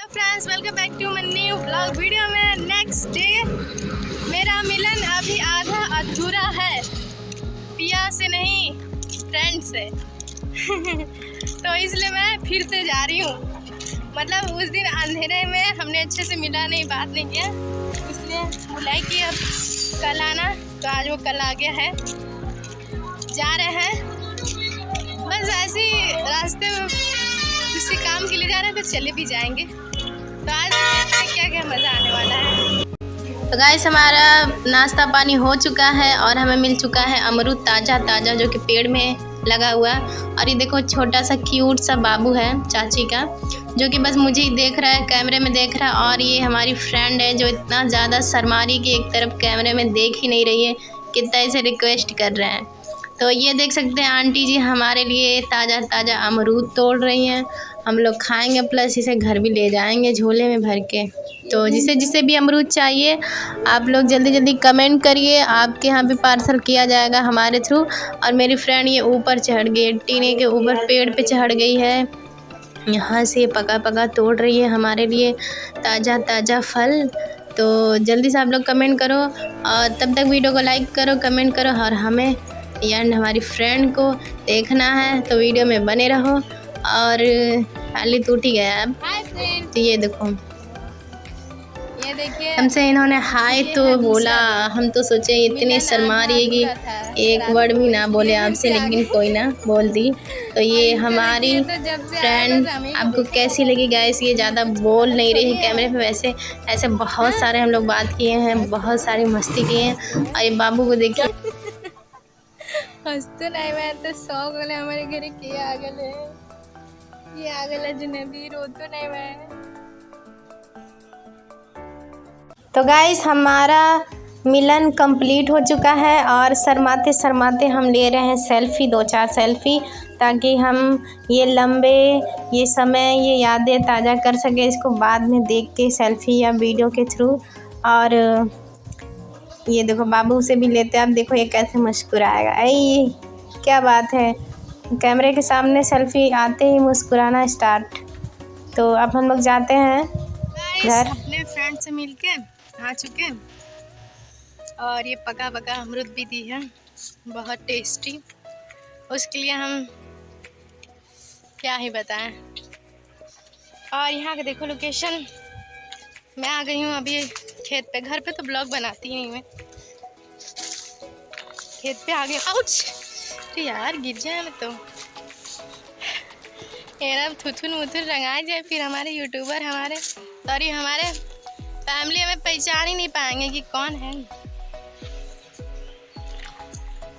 Hello friends, welcome back to my new blog video में। Next day मेरा मिलन अभी आधा अधूरा है, पिया से नहीं फ्रेंड से। तो इसलिए मैं फिर से जा रही हूँ। मतलब उस दिन अंधेरे में हमने अच्छे से मिला नहीं, बात नहीं किया, इसलिए बुलाई कि अब कल आना। तो आज वो कल आ गया है, जा रहे हैं। बस ऐसे ही रास्ते में किसी काम के लिए जा रहे हैं, तो चले भी जाएंगे। तो आज देखते हैं क्या क्या मज़ा आने वाला है। तो गाइस, हमारा नाश्ता पानी हो चुका है और हमें मिल चुका है अमरूद ताज़ा ताज़ा, जो कि पेड़ में लगा हुआ। और ये देखो, छोटा सा क्यूट सा बाबू है चाची का, जो कि बस मुझे ही देख रहा है, कैमरे में देख रहा है। और ये हमारी फ्रेंड है जो इतना ज़्यादा शर्मा रही कि एक तरफ कैमरे में देख ही नहीं रही है, कितना इसे रिक्वेस्ट कर रहे हैं। तो ये देख सकते हैं आंटी जी हमारे लिए ताज़ा ताज़ा अमरूद तोड़ रही हैं। हम लोग खाएंगे, प्लस इसे घर भी ले जाएंगे झोले में भर के। तो जिसे जिसे भी अमरूद चाहिए, आप लोग जल्दी जल्दी कमेंट करिए, आपके यहाँ भी पार्सल किया जाएगा हमारे थ्रू। और मेरी फ्रेंड ये ऊपर चढ़ गई, टीने के ऊपर पेड़ पे चढ़ गई है, यहाँ से पका पका तोड़ रही है हमारे लिए ताज़ा ताज़ा फल। तो जल्दी से आप लोग कमेंट करो, और तब तक वीडियो को लाइक करो, कमेंट करो, और हमें यानी हमारी फ्रेंड को देखना है। तो वीडियो में बने रहो। और खाली टूट ही गया अब। तो ये देखो, ये देखिए, हमसे इन्होंने हाय तो बोला। हम तो सोचे इतनी शर्मा रही है कि एक वर्ड भी ना बोले आपसे, लेकिन कोई ना बोल दी। तो ये हमारी फ्रेंड आपको कैसी लगी गाइस? ये ज़्यादा बोल नहीं रही है कैमरे पे, वैसे ऐसे बहुत सारे हम लोग बात किए हैं, बहुत सारी मस्ती किए हैं। और ये बाबू को देखिए, हंसते नहीं, मैं तो शौक वाले हमारे घर के आ गए, ये आ गए अजनबी, रोतो नहीं मैं। तो गाइस, हमारा मिलन कंप्लीट हो चुका है और शर्माते शर्माते हम ले रहे हैं सेल्फ़ी, 2-4 सेल्फ़ी, ताकि हम ये लंबे ये समय ये यादें ताज़ा कर सके, इसको बाद में देख के सेल्फ़ी या वीडियो के थ्रू। और ये देखो, बाबू से भी लेते हैं। आप देखो ये कैसे मुस्कुराएगा। अरे क्या बात है, कैमरे के सामने सेल्फ़ी आते ही मुस्कुराना स्टार्ट। तो अब हम लोग जाते हैं घर। अपने फ्रेंड से मिलके आ चुके, और ये पका पका अमरूद भी दी है, बहुत टेस्टी। उसके लिए हम क्या ही बताएं। और यहाँ का देखो लोकेशन, मैं आ गई हूँ अभी खेत पे। घर पे तो ब्लॉग बनाती ही नहीं मैं, खेत पे आ गई। आउच! तो यार गिर जाए मैं तो, मेरा थुथुन मुथुन रंगा जाए, फिर हमारे यूट्यूबर हमारे फैमिली हमें पहचान ही नहीं पाएंगे कि कौन है।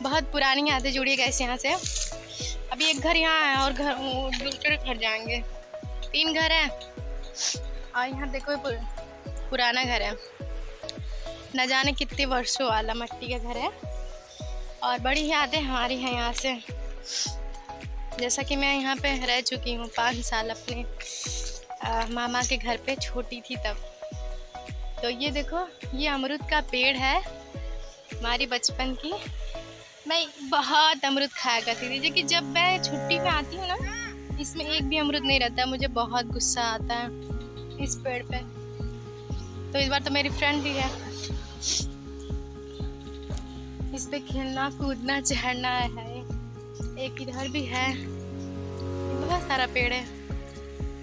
बहुत पुरानी यादें जुड़ी गई यहाँ से। अभी एक घर यहाँ है और घर दूसरे घर जाएंगे, 3 घर है। और यहाँ देखो पुराना घर है, न जाने कितने वर्षों वाला मिट्टी का घर है। और बड़ी यादें हमारी हैं यहाँ से, जैसा कि मैं यहाँ पे रह चुकी हूँ 5 साल अपने मामा के घर पे, छोटी थी तब। तो ये देखो, ये अमरूद का पेड़ है हमारी बचपन की। मैं बहुत अमरूद खाया करती थी, लेकिन जब मैं छुट्टी में आती हूँ ना, इसमें एक भी अमरूद नहीं रहता, मुझे बहुत गुस्सा आता है इस पेड़ पे। तो इस बार तो मेरी फ्रेंड भी है, इस पे खेलना कूदना चढ़ना है। एक इधर भी है, बहुत सारा पेड़ है।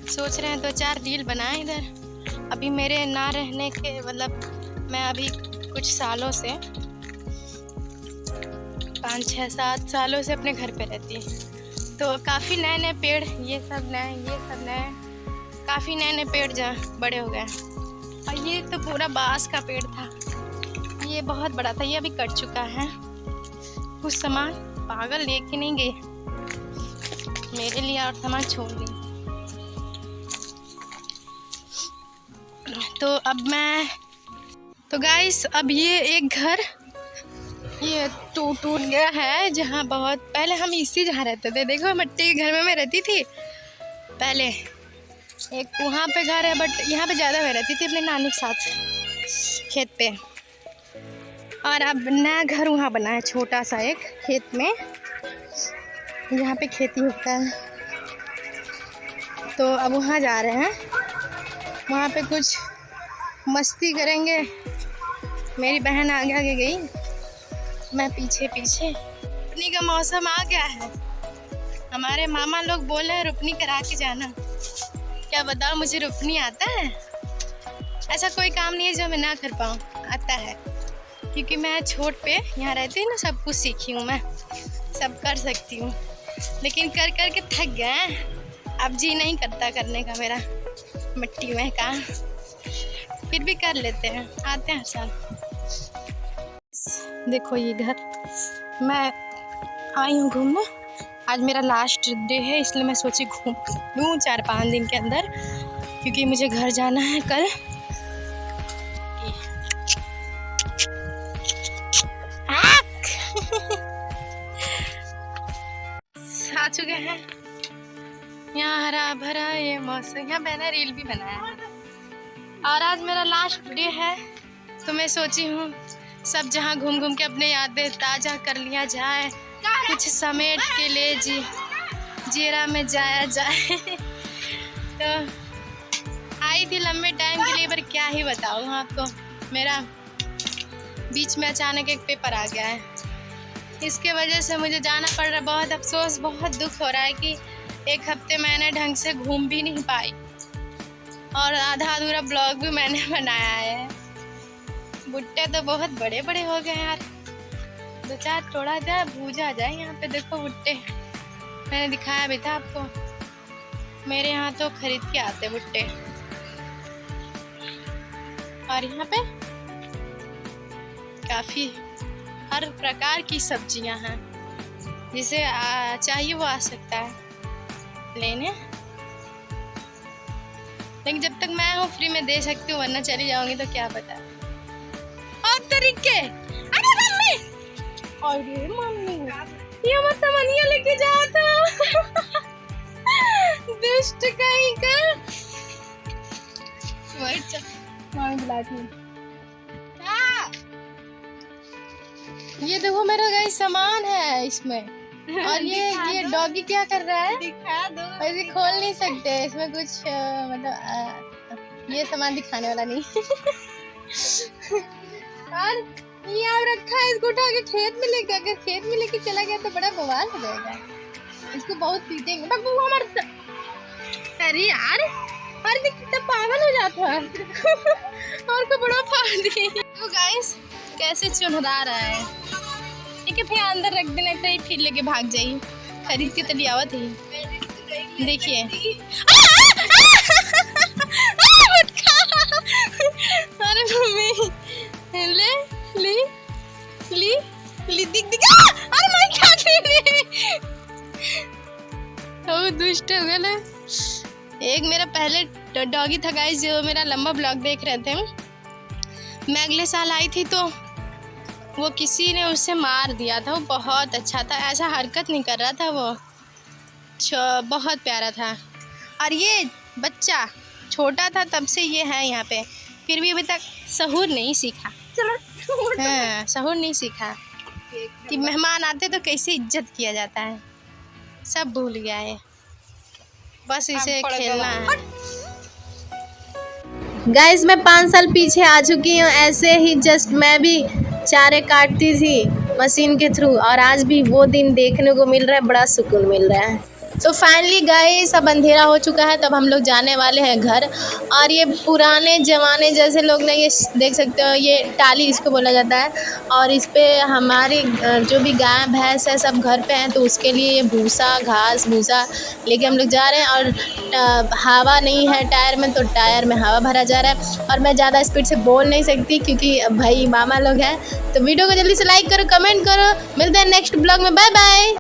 सोच रहे हैं 2-4 रील बनाएं इधर। अभी मेरे ना रहने के मतलब मैं अभी कुछ सालों से 5-6-7 सालों से अपने घर पे रहती है। तो काफ़ी नए नए पेड़, ये सब नए काफ़ी नए पेड़ जहाँ बड़े हो गए। और ये तो पूरा बांस का पेड़ था, ये बहुत बड़ा था, ये अभी कट चुका है। कुछ सामान पागल लेके नहीं गए मेरे लिए, और सामान छोड़ दी। तो अब तो गाइस, अब ये एक घर ये टूट गया है, जहाँ बहुत पहले हम इसी जहाँ रहते थे। देखो, मिट्टी के घर में मैं रहती थी पहले। एक वहाँ पे घर है, बट यहाँ पे ज़्यादा मैं रहती थी अपने नानी के साथ खेत पे। और अब नया घर वहाँ बना है, छोटा सा एक खेत में, जहाँ पे खेती होता है। तो अब वहाँ जा रहे हैं। वहाँ पे कुछ मस्ती करेंगे। मेरी बहन आगे आगे गई, मैं पीछे पीछे। रुपनी का मौसम आ गया है। हमारे मामा लोग बोले हैं रुपनी करा के जाना। क्या बताओ, मुझे रुपनी आता है? ऐसा कोई काम नहीं है जो मैं ना कर पाऊँ, आता है। क्योंकि मैं छोट पे यहाँ रहती हूँ ना, सब कुछ सीखी हूँ मैं, सब कर सकती हूँ। लेकिन कर कर के थक गए हैं, अब जी नहीं करता करने का मेरा मिट्टी में काम। फिर भी कर लेते हैं, आते हैं हर साल। देखो ये घर, मैं आई हूँ घूमने। आज मेरा लास्ट डे है, इसलिए मैं सोची घूम लूँ 4-5 दिन के अंदर, क्योंकि मुझे घर जाना है कल। आ चुके हैं यहाँ, हरा भरा ये मौसम। यहाँ मैंने रील भी बनाया है। और आज मेरा लास्ट डे है, तो मैं सोची हूँ सब जहाँ घूम घूम के अपने यादें ताज़ा कर लिया जाए, कुछ समेट के ले जीरा में जाया जाए। तो आई थी लंबे टाइम के लिए, पर क्या ही बताऊँ आपको, मेरा बीच में अचानक एक पेपर आ गया है, इसके वजह से मुझे जाना पड़ रहा है। बहुत अफसोस, बहुत दुख हो रहा है कि 1 हफ्ते मैंने ढंग से घूम भी नहीं पाई, और आधा अधूरा ब्लॉग भी मैंने बनाया है। भुट्टे तो बहुत बड़े बड़े हो गए यार, 2-4 तोड़ा जाए, भूजा जाए। यहाँ पे देखो भुट्टे, मैंने दिखाया भी था आपको, मेरे यहाँ तो खरीद के आते भुट्टे। और यहाँ पे काफ़ी हर प्रकार की सब्जियां हैं, जिसे चाहिए वो आ सकता है लेने। लेकिन जब तक मैं हूँ फ्री में दे सकती हूँ, वरना चली जाऊंगी तो क्या पता। और तरीके, अरे मम्मी, अरे मम्मी ये मत सामानिया लेके जाओ तो। दुष्ट कहीं का। मम्मी बुलाती। ये देखो मेरा गाइस सामान है इसमें, और ये डॉगी क्या कर रहा है, दिखा दो। ऐसे खोल नहीं सकते, इसमें कुछ मतलब ये सामान दिखाने वाला नहीं। और ये आप रखा है, इसको उठा के खेत में लेके, अगर खेत में लेके चला गया तो बड़ा बवाल हो जाएगा, इसको बहुत पीटेंगे। बब्बू हमारे, अरे यार, अरे कितना पागल हो जाता है। और को बड़ा फाड़ी। तो गाइस कैसे चुनरा रहा है, ठीक है फिर अंदर रख देना, तो फिर लेके भाग जाइए। खरीद के तली आवत ही, देखिए। अरे मम्मी ले ली ली ली, दिख दिख। अरे मैं क्या कर रही, ओ दुष्ट हो गया। एक मेरा पहले डॉगी था गाइस, जो मेरा लंबा ब्लॉग देख रहे थे, मैं अगले साल आई थी तो वो किसी ने उसे मार दिया था। वो बहुत अच्छा था, ऐसा हरकत नहीं कर रहा था, वो बहुत प्यारा था। और ये बच्चा छोटा था तब से ये है यहाँ पे, फिर भी अभी तक सहूर नहीं सीखा। हाँ, सहूर नहीं सीखा कि मेहमान आते तो कैसे इज्जत किया जाता है, सब भूल गया है, बस इसे खेलना है। गाइस मैं 5 साल पीछे आ चुकी हूँ, ऐसे ही जस्ट मैं भी चारे काटती थी मशीन के थ्रू, और आज भी वो दिन देखने को मिल रहा है, बड़ा सुकून मिल रहा है। तो फाइनली गाइस अब अंधेरा हो चुका है, तब हम लोग जाने वाले हैं घर। और ये पुराने ज़माने जैसे लोग ना, ये देख सकते हो, ये टाली इसको बोला जाता है, और इस पे हमारी जो भी गाय भैंस है सब घर पे हैं, तो उसके लिए ये भूसा घास भूसा लेके हम लोग जा रहे हैं। और हवा नहीं है टायर में, तो टायर में हवा भरा जा रहा है। और मैं ज़्यादा स्पीड से बोल नहीं सकती क्योंकि भाई मामा लोग हैं। तो वीडियो को जल्दी से लाइक करो, कमेंट करो, मिलते हैं नेक्स्ट ब्लॉग में, बाय बाय।